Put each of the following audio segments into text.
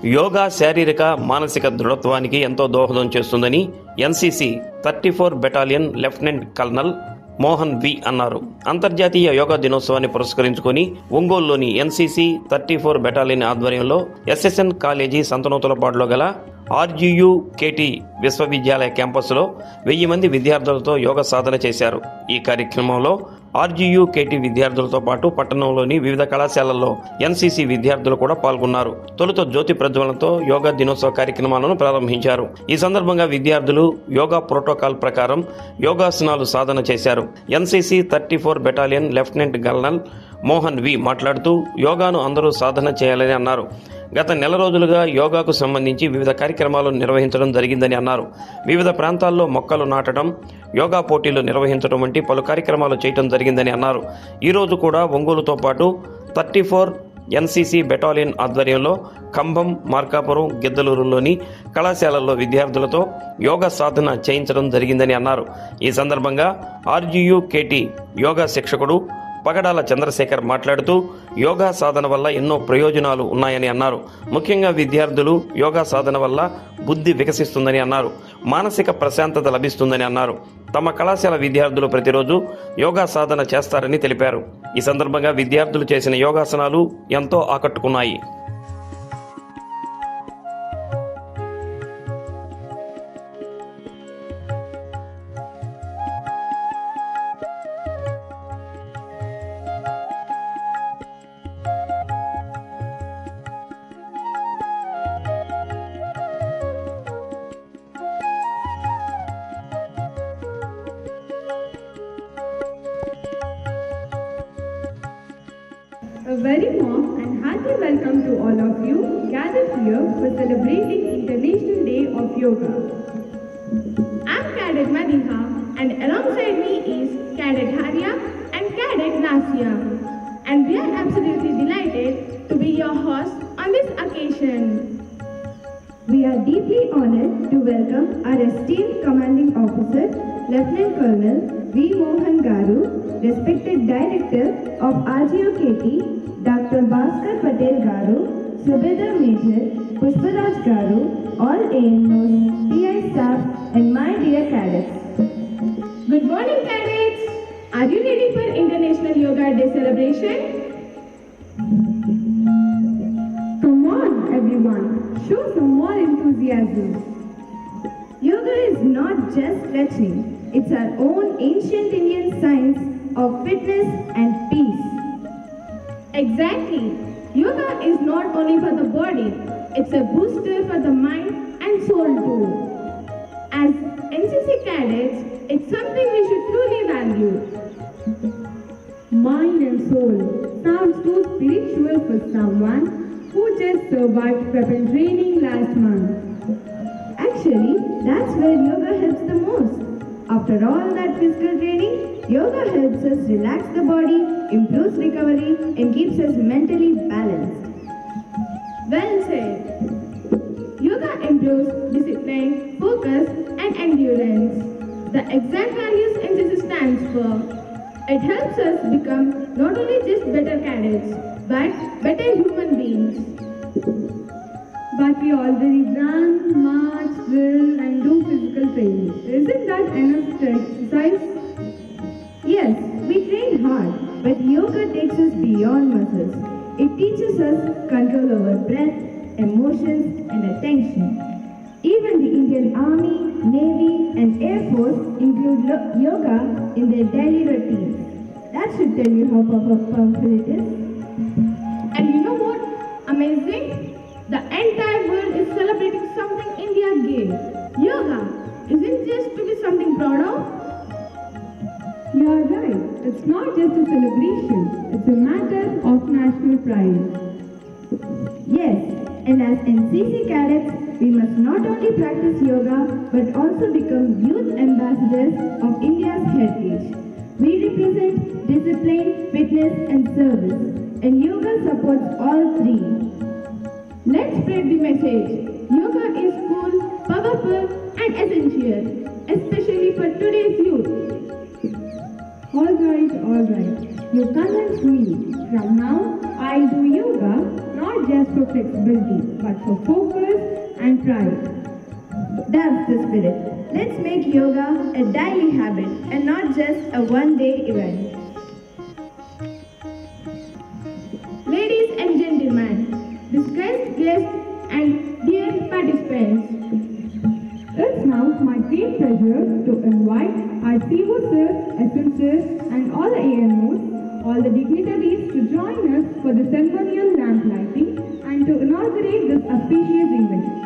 యోగా శారీరక మానసిక దృఢత్వానికి ఎంతో దోహదం చేస్తుందని NCC 34 battalion lieutenant colonel Mohan V అన్నారు. అంతర్జాతీయ యోగా దినోత్సవాన్ని పురస్కరించుకొని ఒంగోలులోని ఎన్సీసీ 34 బెటాలియన్ ఆధ్వర్యంలో ఎస్ఎస్ఎన్ కాలేజీ సంతనూతలపాడులో గల RGUKT విశ్వవిద్యాలయ క్యాంపస్లో 1000 మంది విద్యార్థులతో యోగా సాధన చేశారు. ఈ కార్యక్రమంలో RGUKT విద్యార్థులతో పాటు పట్టణంలోని వివిధ కళాశాలల్లో ఎన్సీసీ విద్యార్థులు కూడా పాల్గొన్నారు. తొలుత జ్యోతి ప్రజ్వలనతో యోగా దినోత్సవ కార్యక్రమాలను ప్రారంభించారు. ఈ సందర్భంగా విద్యార్థులు యోగా ప్రోటోకాల్ ప్రకారం యోగాసనాలు సాధన చేశారు. NCC 34 battalion lieutenant colonel Mohan V మాట్లాడుతూ యోగాను అందరూ సాధన చేయాలని అన్నారు. గత నెల రోజులుగా యోగాకు సంబంధించి వివిధ కార్యక్రమాలు నిర్వహించడం జరిగిందని అన్నారు. వివిధ ప్రాంతాల్లో మొక్కలు నాటడం, యోగా పోటీలు నిర్వహించడం వంటి పలు కార్యక్రమాలు చేయడం జరిగిందని అన్నారు. ఈరోజు కూడా ఒంగోలుతో పాటు 34 ఎన్సీసీ బెటాలియన్ ఆధ్వర్యంలో కంభం, మార్కాపురం, గిద్దలూరులోని కళాశాలల్లో విద్యార్థులతో యోగా సాధన చేయించడం జరిగిందని అన్నారు. ఈ సందర్భంగా RGUKT యోగా శిక్షకుడు పగడాల చంద్రశేఖర్ మాట్లాడుతూ యోగా సాధన వల్ల ఎన్నో ప్రయోజనాలు ఉన్నాయని అన్నారు. ముఖ్యంగా విద్యార్థులు యోగా సాధన వల్ల బుద్ధి వికసిస్తుందని అన్నారు. మానసిక ప్రశాంతత లభిస్తుందని అన్నారు. తమ కళాశాల విద్యార్థులు ప్రతిరోజు యోగా సాధన చేస్తారని తెలిపారు. ఈ సందర్భంగా విద్యార్థులు చేసిన యోగాసనాలు ఎంతో ఆకట్టుకున్నాయి. A very warm and hearty welcome to all of you gathered here for celebrating International Day of Yoga. I'm Cadet Madhiha and alongside me is Cadet Harya and Cadet Nasia, and we are absolutely delighted to be your hosts on this occasion. We are deeply honored to welcome our esteemed Commanding Officer, Lieutenant Colonel V. Mohan Garu, respected Director of RGUKT, Dr. Bhaskar Patel Garu, Subedar Major Pushparaj Garu, all AMOs, PI staff, and my dear cadets. Good morning, cadets. Are you ready for International Yoga Day celebration? Come on, everyone. Show some more enthusiasm. Yoga is not just stretching, it's our own ancient Indian science of fitness and peace. Exactly. Yoga is not only for the body, it's a booster for the mind and soul too. As NCC cadets, it's something we should truly value. Mind and soul sounds too spiritual for someone who just survived prep and training last month. Actually, that's where yoga helps the most. After all that physical training, yoga helps us relax the body, improves recovery, and keeps us mentally balanced. Well said. Yoga improves discipline, focus, and endurance. The exact values NCC stands for. It helps us become not only just better cadets, but better human beings. But we already run, march, drill and do physical training. Isn't that enough to exercise? Yes, we train hard, but yoga takes us beyond muscles. It teaches us control over breath, emotions, and attention. Even the Indian Army, Navy, and Air Force include yoga in their daily routines. That should tell you how powerful it is. And you know what? Amazing? The entire world is celebrating something India gave. Yoga isn't just to be something proud of. You are right. It's not just a celebration. It's a matter of national pride. Yes, and as NCC cadets, we must not only practice yoga but also become youth ambassadors of India's heritage. We represent discipline, fitness, and service, and yoga supports all three. Let's spread the message. Yoga is cool, powerful, and essential, especially for today's youth. All right. You convince me. From now, I'll do yoga, not not just for flexibility, but for focus and pride. That's the spirit. Let's make yoga a daily habit and not just a one-day event. Ladies and gentlemen, distinguished guests and dear participants, it's now my great pleasure to invite our CO sir, SM sir, and all the AMOs, all the dignitaries to join us for the ceremonial lamp lighting and to inaugurate this auspicious event.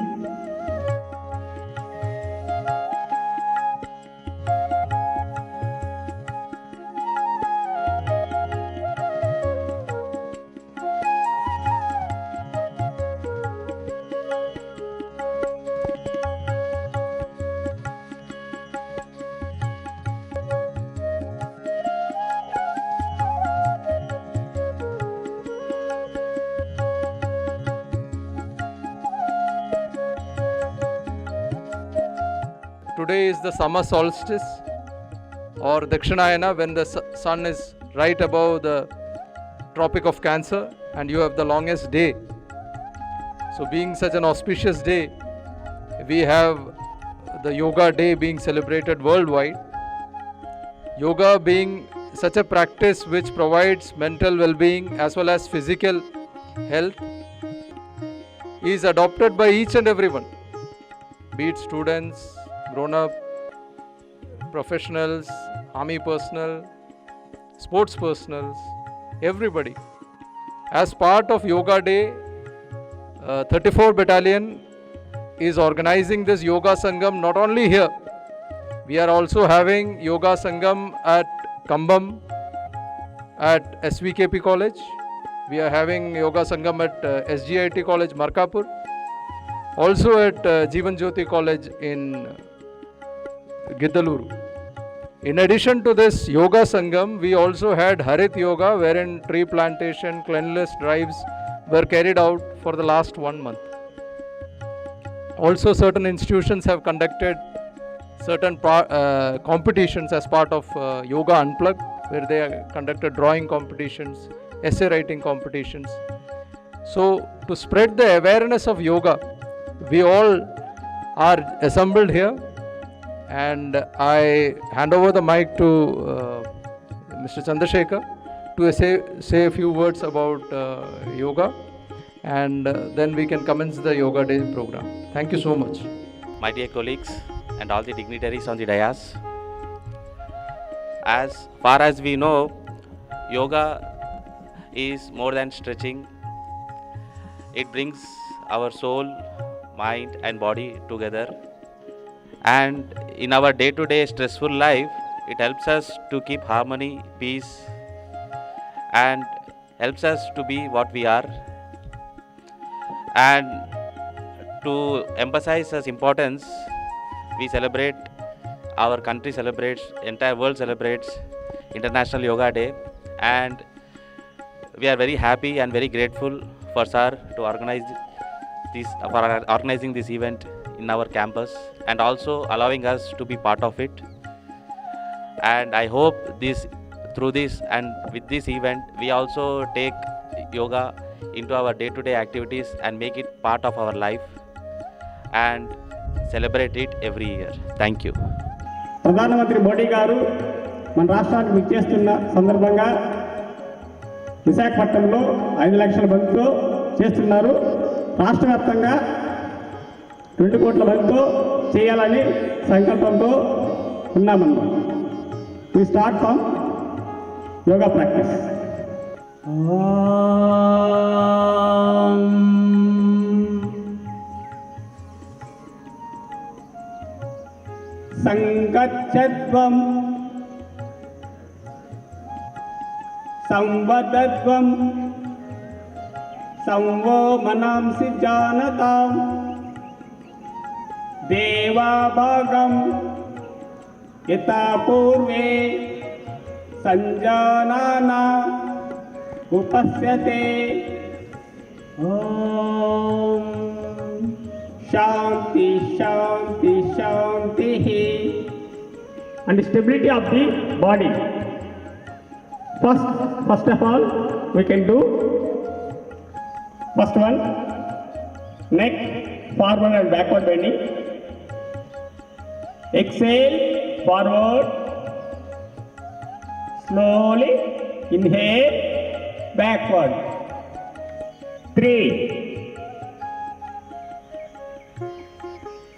Today is the summer solstice or Dakshinayana, when the sun is right above the Tropic of Cancer and you have the longest day. So being such an auspicious day, we have the Yoga Day being celebrated worldwide. Yoga being such a practice which provides mental well-being as well as physical health is adopted by each and everyone, be it students, grown-up, professionals, army personnel, sports personals, everybody. As part of Yoga Day, 34 Battalion is organizing this Yoga Sangam not only here. We are also having Yoga Sangam at Kambam, at SVKP College. We are having Yoga Sangam at SGIT College, Markapur. Also at Jeevan Jyoti College in Giddaluru. In addition to this Yoga Sangam, we also had Harit Yoga, wherein tree plantation, cleanliness drives were carried out for the last 1 month. Also, certain institutions have conducted certain competitions as part of Yoga Unplugged, where they conducted drawing competitions, essay writing competitions. So, to spread the awareness of yoga, we all are assembled here. And I hand over the mic to Mr. Chandrasekhar to say a few words about yoga, and then we can commence the Yoga Day program. Thank you so much. My dear colleagues and all the dignitaries on the dais, as far as we know, yoga is more than stretching. It brings our soul, mind and body together. And in our day-to-day stressful life, it helps us to keep harmony, peace, and helps us to be what we are. And to emphasize its importance, we celebrate, our country celebrates, entire world celebrates International Yoga Day, and we are very happy and very grateful for Sir to organizing this event in our campus and also allowing us to be part of it. And I hope through this and with this event, we also take yoga into our day-to-day activities and make it part of our life and celebrate it every year. Thank you. ప్రధానమంత్రి మోడీ గారు మన రాష్ట్రానికి విచ్చేస్తున్న సందర్భంగా విశాఖపట్నంలో 5 లక్షల మందితో చేస్తున్నారు. రాష్ట్ర వ్యాప్తంగా 2 కోట్ల మందితో చేయాలని సంకల్పంతో ఉన్నామన్నమాట. We start from yoga practice. Sangachatvam Samvadadvam Samvo Manamsi Janatam Deva Bhagam Yata Purve Sanjanana Upasyate Om Shanti Shanti Shanti. And stability of the body. First of all, we can do First one, neck forward and backward bending. Exhale, forward. Slowly inhale, backward. 3,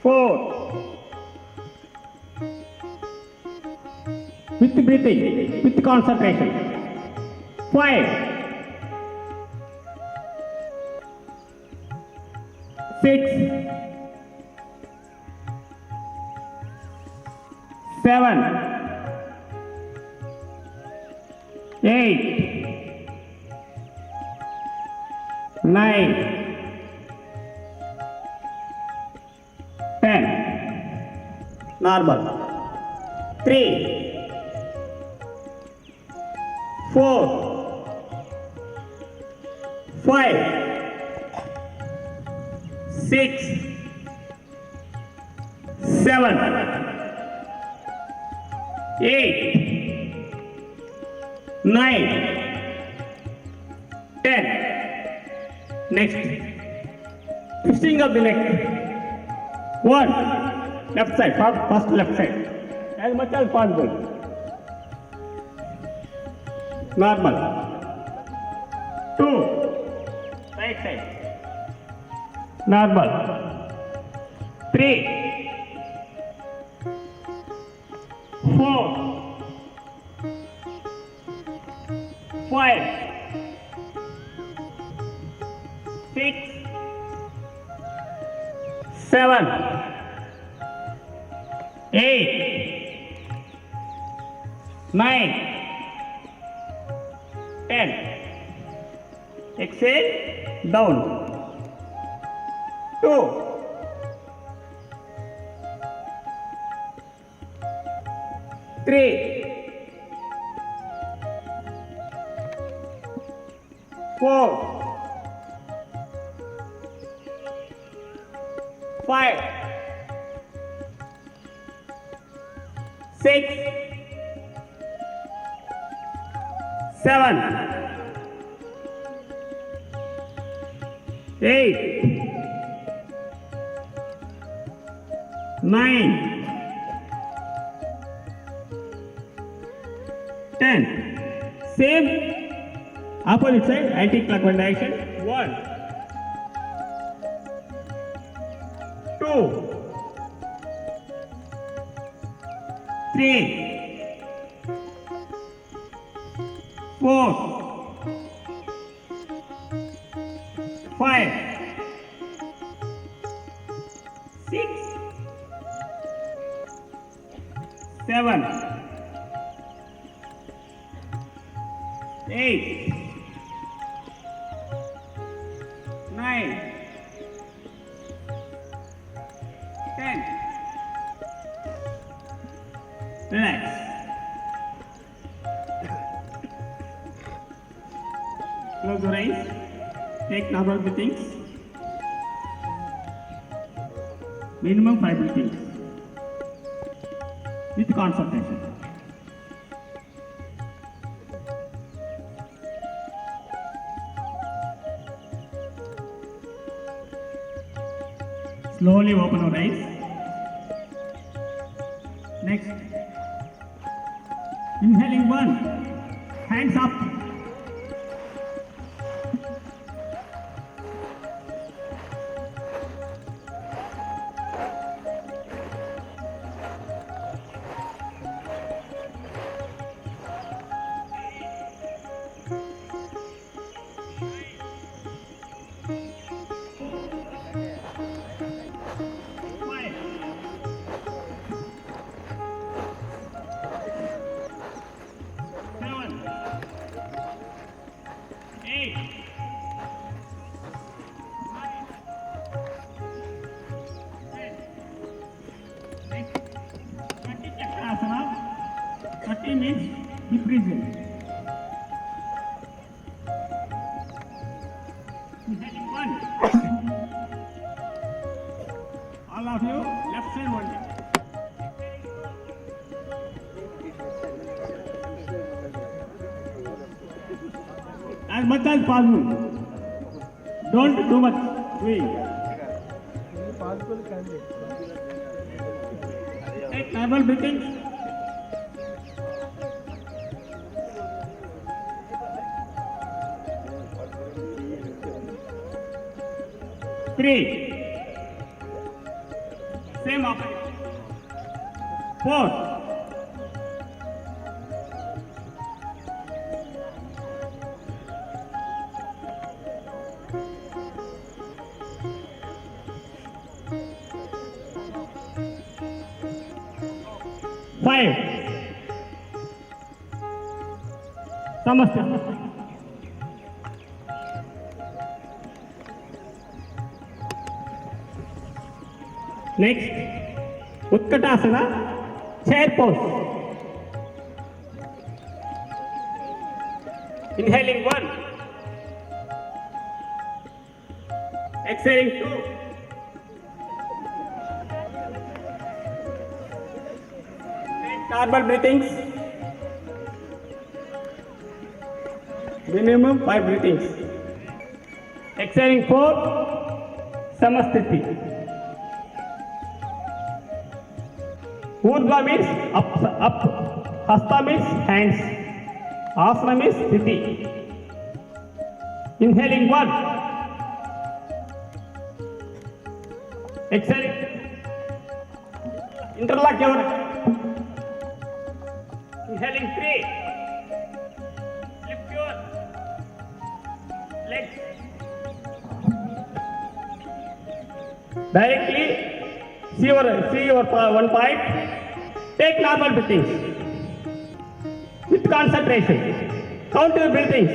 4. With breathing, with concentration. 5, 6, 7, 8, 9, 10. Normal. 3, 4, 5, 6, 7, 8, 9, 10. Next, twisting of the neck. 1, left side, first left side, as much as possible. Normal. 2, right side. Normal. 3, 4, 5, 6, 7, 8, 9, 10. Exhale, down. 2, 3, 4, 5, 6, 7, 8, 9, 10. Same opposite side, anti-clockwise direction. 1, 2, 3, 4, 5, 6, 7, 8, 9, 10. Relax. Close your eyes. Take normal breathings. Minimum 5 breathings. With concentration. Slowly open your eyes. Next. Inhaling 1. Hands up. Means be present. Inhaling 1. All of you, left side only. As much as possible. Don't do much doing. Take normal breathing. Three. Same opposite. 4. 5. Samasya. Next, Utkatasana, chair pose. Inhaling 1. Exhaling 2. Normal breathings. Minimum 5 breathings. Exhaling 4. Samasthiti. Urdhva means up. Hasta means hands. Asana means sthiti. Inhaling 1. Exhaling. Interlock your. Inhaling 3. Lift your legs. Directly see your one point. Take normal breathings with concentration. Count your breathings.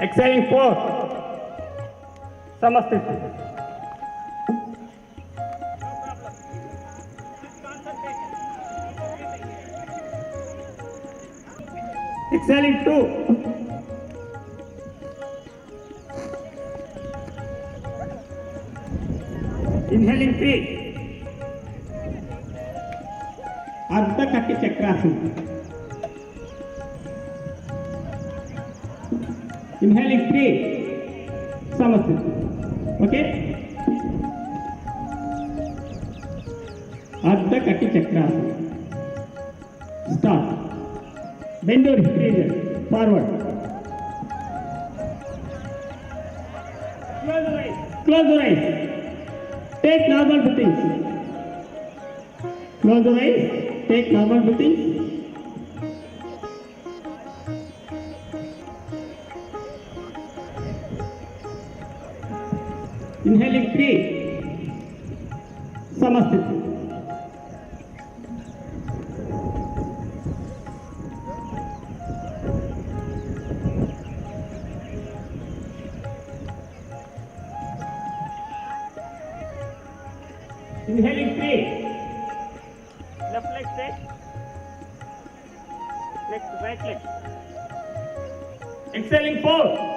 Exhaling 4. Samasthiti. Exhaling 2. Inhaling 3. Ardha Kati Chakrasana. Inhaling 3. Samasthiti. Okay? Ardha Kati Chakrasana. Start. Bend your hips forward. Close your eyes. Close your eyes. Take normal breathings. Close your eyes. Take normal breathings. Inhaling 3. Samasthiti. Inhaling 3. Left leg straight. Next right leg. Exhaling 4.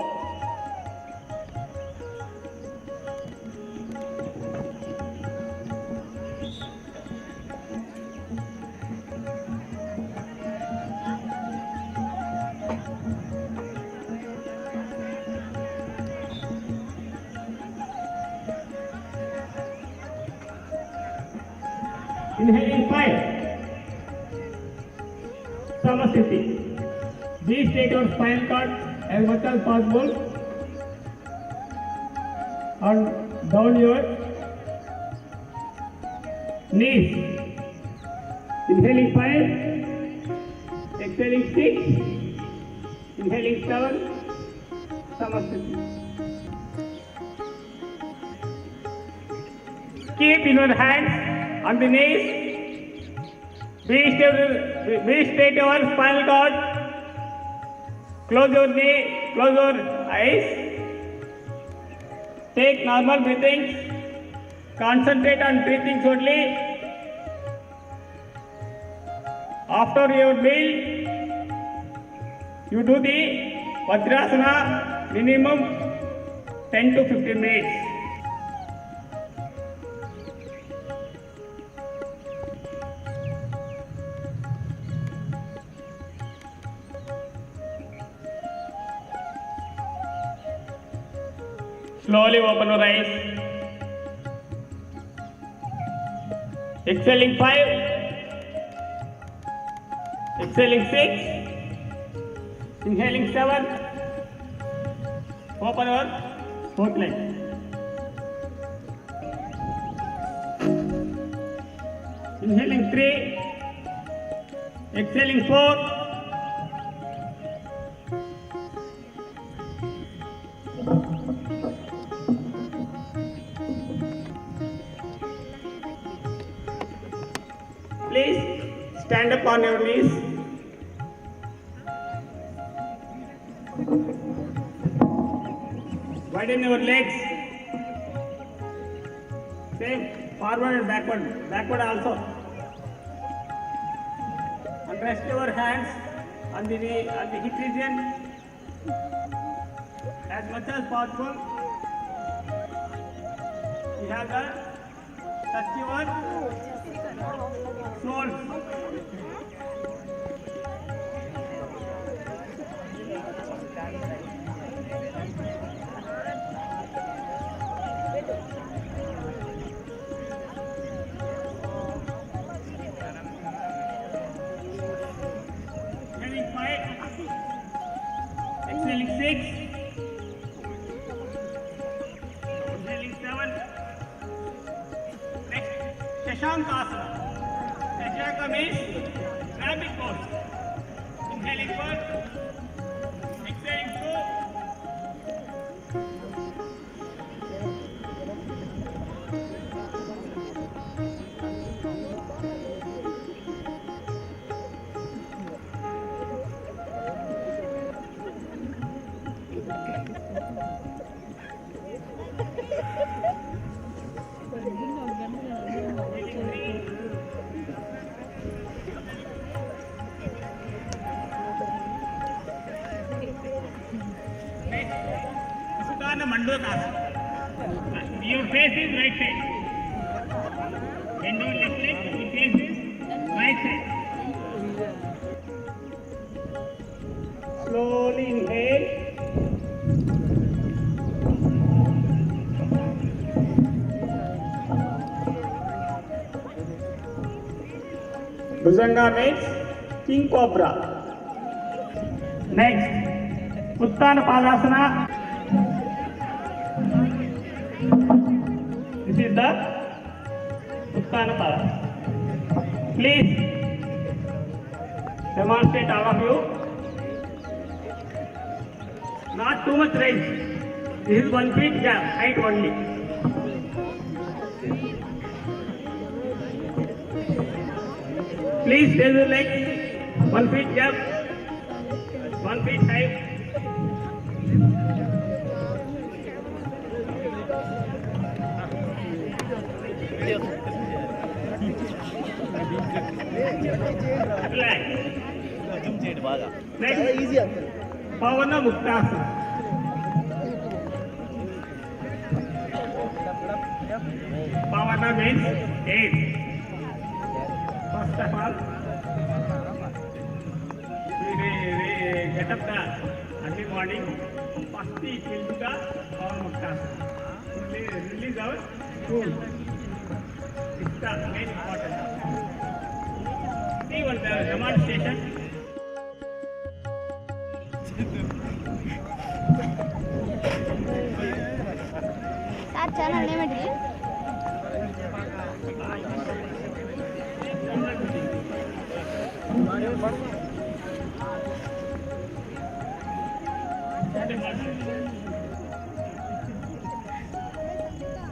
Inhaling 5. Samasthiti. Please take your spinal cord as much as possible and down your knees. Inhaling 5. Exhaling 6. Inhaling 7. Samasthiti. Keep in your hands on the knees. Be straight your spinal cord. Close your knee, close your eyes. Take normal breathing. Concentrate on breathing only. After your meal, you do the Vajrasana minimum 10 to 15 minutes. Slowly open your eyes. Exhaling 5. Exhaling 6. Inhaling 7. Open your fourth leg. Inhaling 3. Exhaling 4. Please stand up on your knees. Widen your legs. Same forward and backward. Backward also. And rest your hands on the knee, on the hip region as much as possible. You have the touch your soles. Inhaling 5, exhaling 6, inhaling 7. Next, Shashankasana. Shashanka means rabbit pose. Inhaling 1, exhaling 2. Usutana Mandukasana. Your face is right side. Bend your left leg, your face is right side. Slowly inhale. Bhujanga means King Cobra. Next, Uttana Padasana. This is the Uttana Padasana. Please demonstrate all of you. Not too much raise. This is 1 feet gap, height only. Please raise your legs. 1 feet gap, 1 feet height. Relax. Next, Pavana Muktasana. Pavana means 8. First of all, we get up early morning. First, we will do the Pavana Muktasana. Release our stool. It's the main important. See one demonstration. Sir channel name ఏంటి?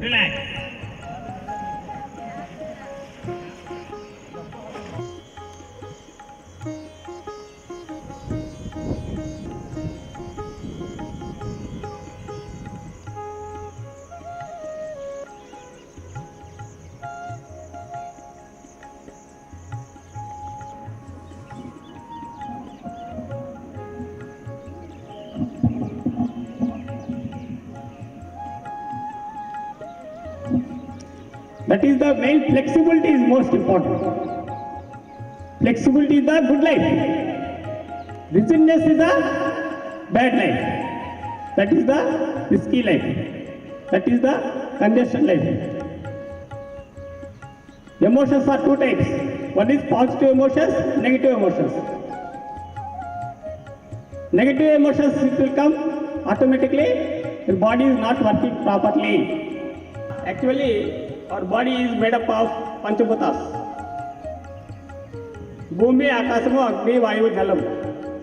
Relax. That is the main flexibility is most important. Flexibility is the good life. Rigidness is the bad life. That is the risky life. That is the congestion life. Emotions are two types. One is positive emotions, negative emotions. Negative emotions it will come automatically. Your body is not working properly. Actually, our body is made up of Panchabhutas. Bhumi, Akasamu, Agni, Vayu, Jalam.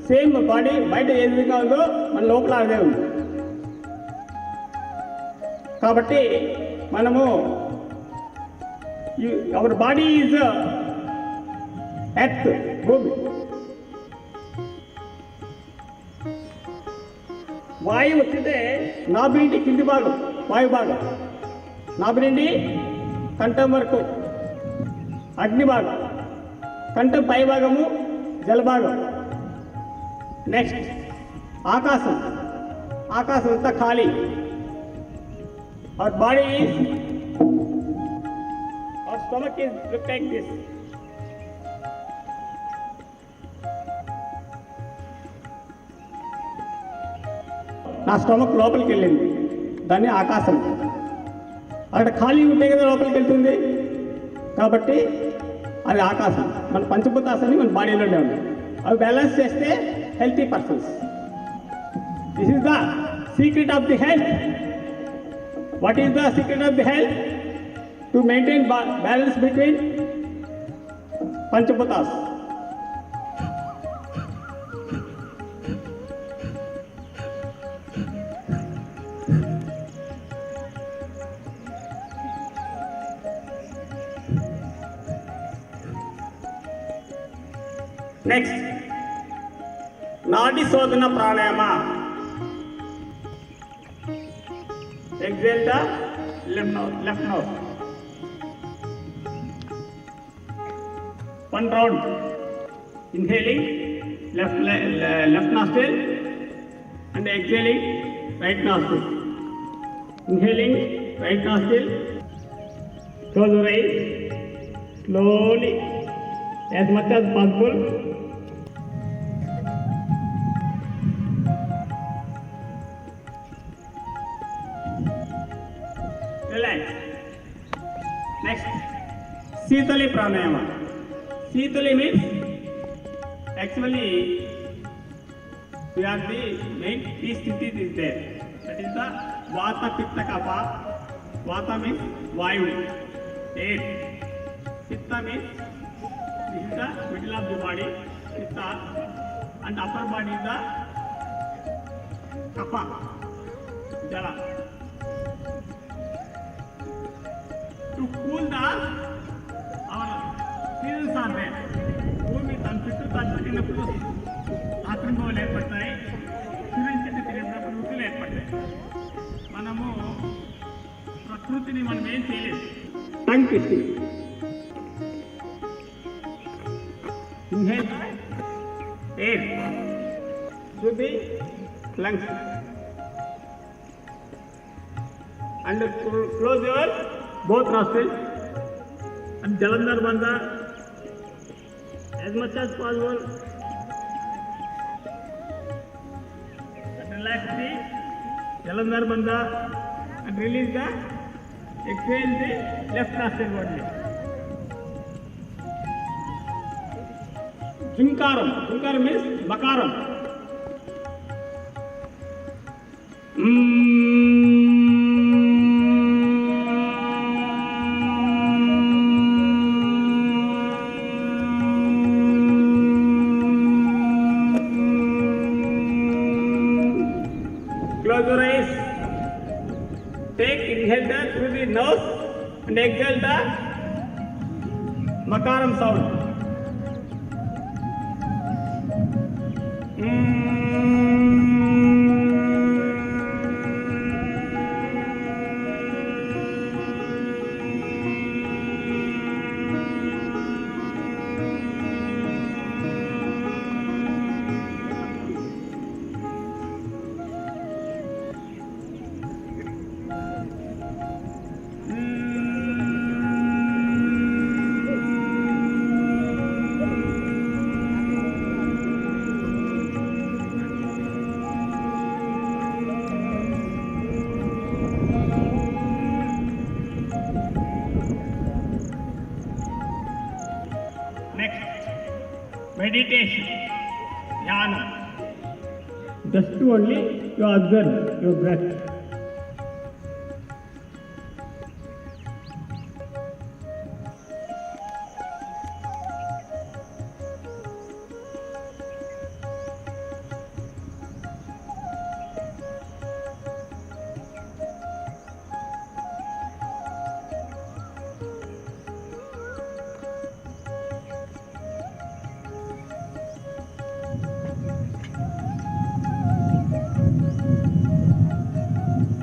Same body, బయట ఏ విధంగా ఉందో మన లోపల అదే ఉంది. కాబట్టి మనము our body is earth, భూమి. వాయువు వచ్చితే నాభి నుండి కింది భాగం వాయు భాగం, నాభి నుండి కంఠం వరకు అగ్ని భాగం, కంఠం పై భాగము జల భాగం. నెక్స్ట్ ఆకాశం, ఆకాశం అంతా ఖాళీ. Our body is, hour stomach is look like this. నా స్టమక్ లోపలికి వెళ్ళింది, దాన్ని ఆకాశం. అక్కడ ఖాళీ ఉంటే కదా లోపలికి వెళ్తుంది, కాబట్టి అది ఆకాశం. మన పంచభూతాసని మన బాడీలోనే ఉన్నాయి. అవి బ్యాలెన్స్ చేస్తే healthy persons. This is the secret of the health. What is the secret of the health? To maintain balance between పంచభూతాస్. Next nadi shodhana pranayama. Exhale the left nose. 1 round. Inhaling left nostril and exhaling right nostril. Inhaling right nostril. Close your eyes slowly as much as possible. Relax. Next, Sitali pranayama. Sitali means actually we are the main peace sthiti is there. That is the Vata Pitta Kapha. Vata means Vayu, air. Pitta means this is the middle of the body, Pitta, and upper body is the Kapha, Jala. To cool the our seasons are there. భూమి తన చుట్టూ తాను తిరిగినప్పుడు ఆత్మభావాలు ఏర్పడతాయి, సూర్యుని చుట్టూ తిరిగినప్పుడు ఋతువులు ఏర్పడతాయి. మనము ప్రకృతిని మనం ఏం చేయలేదు. Tongue twisting. Inhale air through the lungs and close your both nostrils and Jalandhar Bandha as much as possible. Relax the Jalandhar Bandha and release the exhale the left nostril only. Jinkaram. Jinkaram means Makaram. Close your eyes. Take inhale through the nose and exhale the Makaram sound. meditation, jnana. Just only you observe your breath.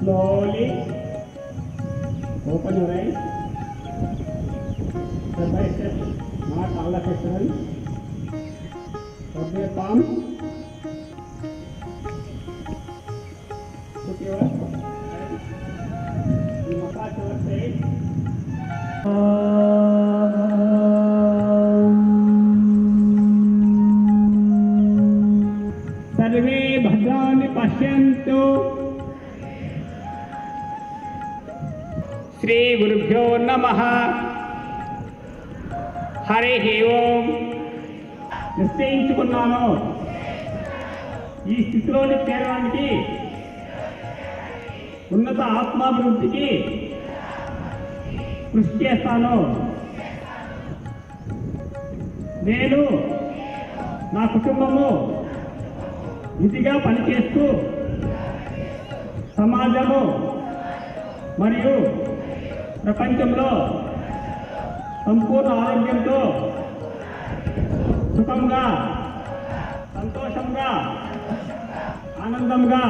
Slowly open your eyes. Step by step, not all of a sudden. Put your palm. Put your hand. You massage your face. सर्वे भद्राणि पश्यन्तु. శ్రీ గురుభ్యో నమః. హరి ఓం. నిశ్చయించుకున్నాను ఈ స్థితిలోని చేరడానికి, ఉన్నత ఆత్మాభివృద్ధికి కృషి చేస్తాను. నేను నా కుటుంబము విధిగా పనిచేస్తూ సమాజము మరియు ప్రపంచంలో సంపూర్ణ ఆరోగ్యంతో సుఖంగా, సంతోషంగా, ఆనందంగా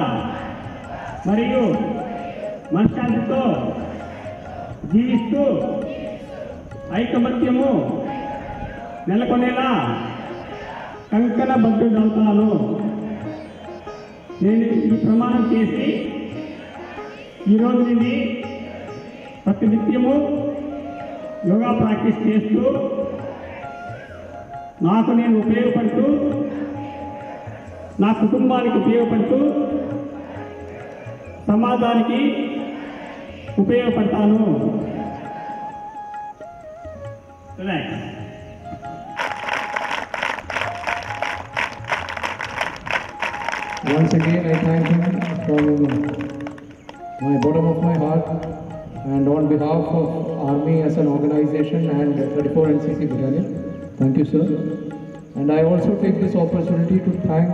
మరియు మనశ్శాంతితో జీవిస్తూ ఐకమత్యము నెలకొనేలా కంకణ బద్ధుడవుతాను. నేను ఈ ప్రమాణం చేసి ఈరోజు నుండి ప్రతినిత్యము యోగా ప్రాక్టీస్ చేస్తూ నాకు నేను ఉపయోగపడుతూ, నా కుటుంబానికి ఉపయోగపడుతూ, సమాజానికి ఉపయోగపడతాను. Once again, I thank him from my bottom of my heart and on behalf of Army as an organization and 34 NCC Battalion. Thank you, sir. And I also take this opportunity to thank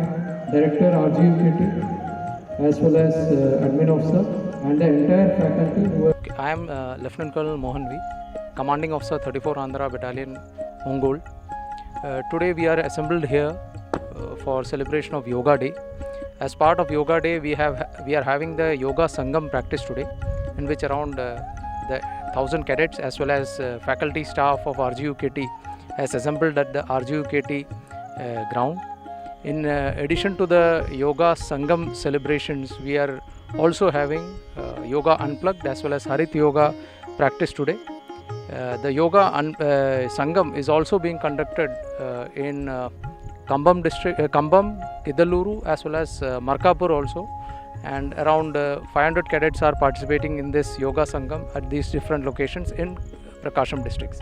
Director RGUKT as well as Admin Officer and the entire faculty who are... I am Lieutenant Colonel Mohan V, Commanding Officer 34 Andhra Battalion, Ongole. Today we are assembled here for celebration of Yoga Day. As part of Yoga Day, we are having the Yoga Sangam practice today, in which around the 1,000 cadets as well as faculty staff of RGUKT has assembled at the RGUKT ground. In addition to the Yoga Sangam celebrations, we are also having Yoga Unplugged as well as Harit Yoga practice today. The Yoga Sangam is also being conducted in Kambam district, Kambam, Idaluru as well as Markapur also, and around 500 cadets are participating in this Yoga Sangam at these different locations in Prakasham districts.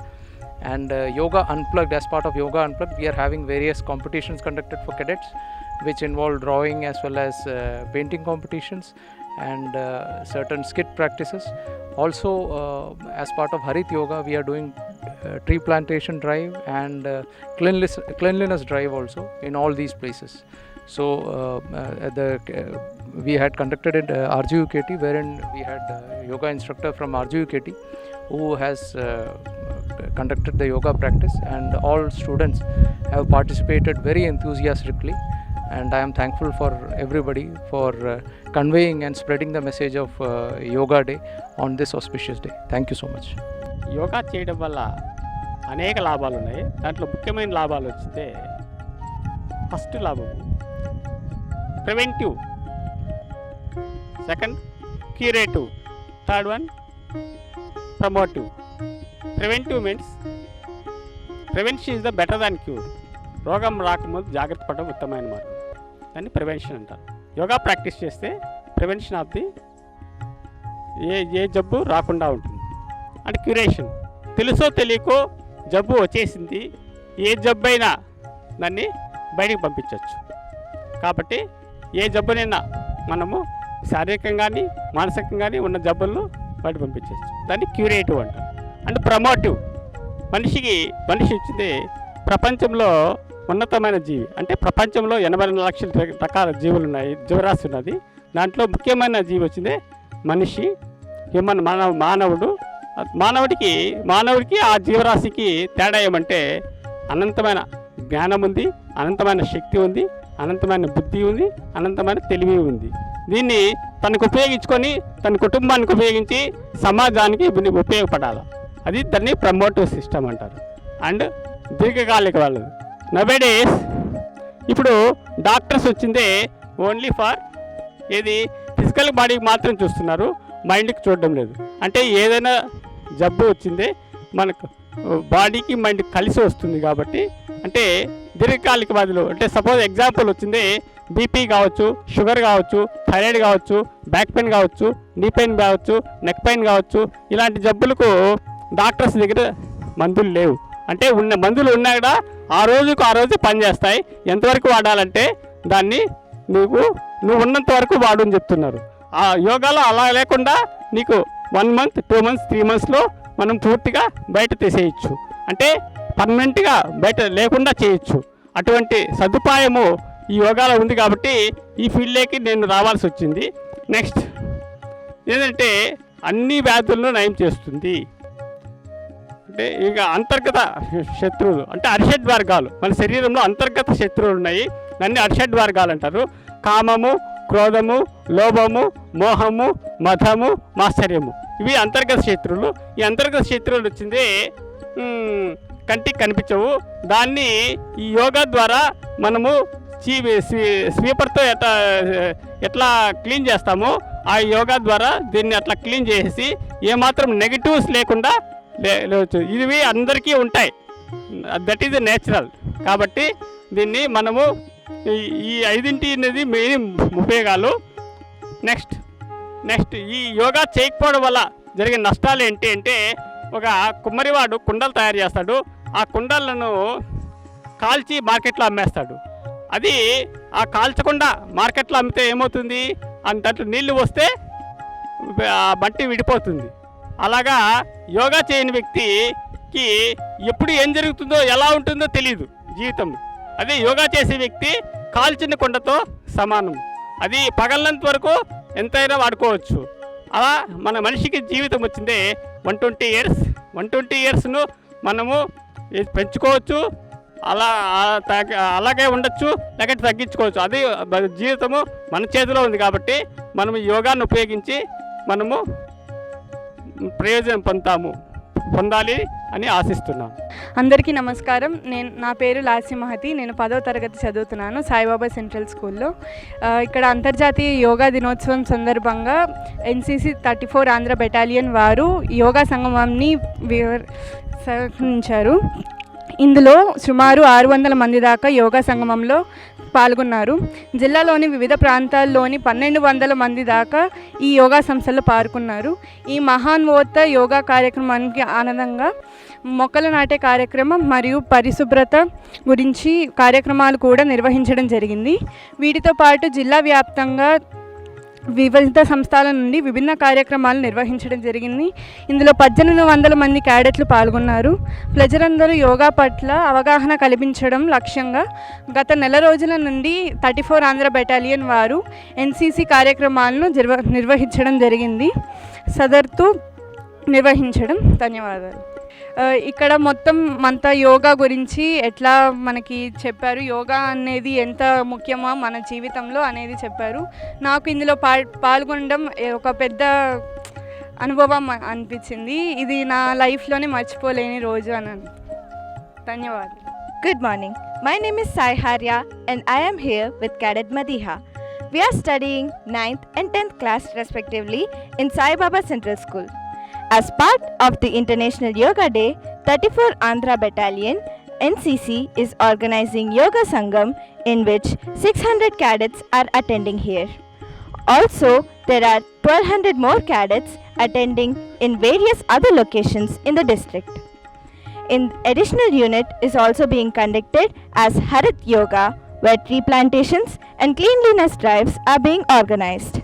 And Yoga Unplugged, as part of Yoga Unplugged, we are having various competitions conducted for cadets, which involve drawing as well as painting competitions and certain skit practices. Also, as part of Harit Yoga, we are doing tree plantation drive and cleanliness drive also in all these places. So we had conducted it RGUKT, wherein we had yoga instructor from RGUKT who has conducted the yoga practice, and all students have participated very enthusiastically, and I am thankful for everybody for conveying and spreading the message of Yoga Day on this auspicious day. Thank you so much. Yoga చేయడం వల్ల అనేక లాభాలు ఉన్నాయి. దాంట్లో ముఖ్యమైన లాభాలు వస్తే, first లాభం preventive, second curative, third one promotive. Preventive means prevention is the better than cure. రోగం రాకముందు జాగ్రత్త పడడం ఉత్తమమైన మార్గం, దాన్ని ప్రివెన్షన్ అంటారు. యోగా ప్రాక్టీస్ చేస్తే ప్రివెన్షన్ ఆఫ్ ది ఏ జబ్బు రాకుండా ఉంటుంది. అండ్ క్యూరేషన్, తెలుసో తెలియకో జబ్బు వచ్చేసింది, ఏ జబ్బు అయినా దాన్ని బయటికి పంపించవచ్చు. కాబట్టి ఏ జబ్బునైనా మనము శారీరకంగా కానీ మానసికంగా కానీ ఉన్న జబ్బులను బయట పంపించవచ్చు. దాన్ని క్యూరేటివ్ అంటారు. And promotive. మనిషి ఇచ్చింది ప్రపంచంలో ఉన్నతమైన జీవి. అంటే ప్రపంచంలో 82 లక్షల రకాల జీవులు ఉన్నాయి, జీవరాశి ఉన్నది. దాంట్లో ముఖ్యమైన జీవి వచ్చిందే మనిషి, హ్యూమన్ మానవుడికి ఆ జీవరాశికి తేడా ఏమంటే అనంతమైన జ్ఞానం ఉంది, అనంతమైన శక్తి ఉంది, అనంతమైన బుద్ధి ఉంది, అనంతమైన తెలివి ఉంది. దీన్ని తనకు ఉపయోగించుకొని తన కుటుంబానికి ఉపయోగించి సమాజానికి ఉపయోగపడాలి. అది దాన్ని ప్రమోటివ్ సిస్టమ్ అంటారు. అండ్ దీర్ఘకాలిక వాళ్ళది నవేడేస్ ఇప్పుడు డాక్టర్స్ వచ్చిందే ఓన్లీ ఫర్ ఏది ఫిజికల్ బాడీకి మాత్రం చూస్తున్నారు, మైండ్కి చూడడం లేదు. అంటే ఏదైనా జబ్బు వచ్చిందే మనకు బాడీకి మైండ్కి కలిసి వస్తుంది. కాబట్టి అంటే దీర్ఘకాలిక వ్యాధులు అంటే సపోజ్ ఎగ్జాంపుల్ వచ్చింది బీపీ కావచ్చు, షుగర్ కావచ్చు, థైరాయిడ్ కావచ్చు, బ్యాక్ పెయిన్ కావచ్చు, నీ పెయిన్ కావచ్చు, నెక్ పెయిన్ కావచ్చు. ఇలాంటి జబ్బులకు డాక్టర్స్ దగ్గర మందులు లేవు. అంటే ఉన్న మందులు ఉన్నా కూడా ఆ రోజు పనిచేస్తాయి. ఎంతవరకు వాడాలంటే దాన్ని నువ్వు ఉన్నంత వరకు వాడు అని చెప్తున్నారు. ఆ యోగాలో అలా లేకుండా నీకు 1 month, 2 months, 3 monthsలో మనం పూర్తిగా బయట తీసేయచ్చు. అంటే పర్మనెంట్గా బయట లేకుండా చేయొచ్చు. అటువంటి సదుపాయము ఈ యోగాలో ఉంది. కాబట్టి ఈ ఫీల్డ్లోకి నేను రావాల్సి వచ్చింది. నెక్స్ట్ ఏంటంటే అన్ని వ్యాధులను నయం చేస్తుంది. అంటే ఇక అంతర్గత శత్రువులు అంటే అరిషడ్ వర్గాలు, మన శరీరంలో అంతర్గత శత్రువులు ఉన్నాయి. దాన్ని అరిషడ్ వర్గాలు అంటారు. కామము, క్రోధము, లోభము, మోహము, మదము, మాత్సర్యము. ఇవి అంతర్గత శత్రువులు. ఈ అంతర్గత శత్రువులు వచ్చింది కంటికి కనిపించవు. దాన్ని ఈ యోగా ద్వారా మనము స్వీపర్తో ఎట్లా క్లీన్ చేస్తామో ఆ యోగా ద్వారా దీన్ని అట్లా క్లీన్ చేసి ఏమాత్రం నెగిటివ్స్ లేకుండా ఇవి అందరికీ ఉంటాయి. That is natural. కాబట్టి దీన్ని మనము ఈ 5 అనేది మెయిన్ ఉపయోగాలు. నెక్స్ట్ ఈ యోగా చేయకపోవడం వల్ల జరిగే నష్టాలు ఏంటి అంటే ఒక కుమ్మరివాడు కుండలు తయారు చేస్తాడు. ఆ కుండలను కాల్చి మార్కెట్లో అమ్మేస్తాడు. అది ఆ కాల్చకుండా మార్కెట్లో అమ్మితే ఏమవుతుంది, దాంట్లో నీళ్లు వస్తే ఆ మట్టి విడిపోతుంది. అలాగా యోగా చేయని వ్యక్తికి ఎప్పుడు ఏం జరుగుతుందో ఎలా ఉంటుందో తెలియదు జీవితం. అదే యోగా చేసే వ్యక్తి కాల్చిన కుండతో సమానం. అది పగలనంత వరకు ఎంతైనా వాడుకోవచ్చు. అలా మన మనిషికి జీవితం వచ్చిందే 120 years. 120 yearsను మనము పెంచుకోవచ్చు, అలాగే ఉండొచ్చు, లేకపోతే తగ్గించుకోవచ్చు. అది జీవితము మన చేతిలో ఉంది. కాబట్టి మనము యోగాను ఉపయోగించి మనము ప్రయోజనం పొందాలి అని ఆశిస్తున్నాను. అందరికీ నమస్కారం. నా పేరు లాసి మహతి. నేను 10వ తరగతి చదువుతున్నాను సాయిబాబా సెంట్రల్ స్కూల్లో. ఇక్కడ అంతర్జాతీయ యోగా దినోత్సవం సందర్భంగా ఎన్సీసీ 34 ఆంధ్ర బెటాలియన్ వారు యోగా సంగమాన్ని నిర్వహించారు. ఇందులో సుమారు 600 మంది దాకా యోగా సంగమంలో పాల్గొన్నారు. జిల్లాలోని వివిధ ప్రాంతాల్లోని 1200 మంది దాకా ఈ యోగా సంస్థల్లో పాల్గొన్నారు. ఈ మహాన్వోత్త యోగా కార్యక్రమానికి ఆనందంగా మొక్కలు నాటే కార్యక్రమం మరియు పరిశుభ్రత గురించి కార్యక్రమాలు కూడా నిర్వహించడం జరిగింది. వీటితో పాటు జిల్లా వ్యాప్తంగా వివిధ సంస్థల నుండి విభిన్న కార్యక్రమాలు నిర్వహించడం జరిగింది. ఇందులో 1800 మంది క్యాడెట్లు పాల్గొన్నారు. ప్రజలందరూ యోగా పట్ల అవగాహన కల్పించడం లక్ష్యంగా గత నెల రోజుల నుండి 34 ఆంధ్ర బెటాలియన్ వారు ఎన్సీసీ కార్యక్రమాలను నిర్వహించడం జరిగింది. సదర్తు నిర్వహించడం. ధన్యవాదాలు. ఇక్కడ మొత్తం అంతా యోగా గురించి ఎట్లా మనకి చెప్పారు, యోగా అనేది ఎంత ముఖ్యమో మన జీవితంలో అనేది చెప్పారు. నాకు ఇందులో పాల్గొనడం ఒక పెద్ద అనుభవం అనిపించింది. ఇది నా లైఫ్లోనే మర్చిపోలేని రోజు అని. ధన్యవాదాలు. Good morning. My name is Sai Harya and I am here with Cadet Madiha. We are studying 9th and 10th class respectively in Sai Baba Central School. As part of the International Yoga Day, 34 Andhra Battalion NCC is organizing Yoga Sangam in which 600 cadets are attending here. Also, there are 1200 more cadets attending in various other locations in the district. In additional unit is also being conducted as Harit Yoga, where tree plantations and cleanliness drives are being organized.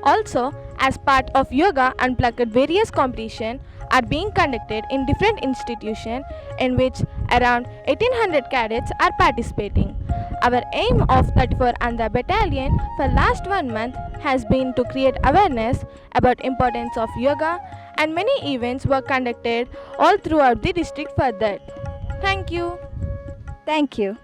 Also, as part of yoga, unplugged various competitions are being conducted in different institutions in which around 1800 cadets are participating. Our aim of 34 Andhra Battalion for last 1 month has been to create awareness about importance of yoga, and many events were conducted all throughout the district for that. Thank you. Thank you.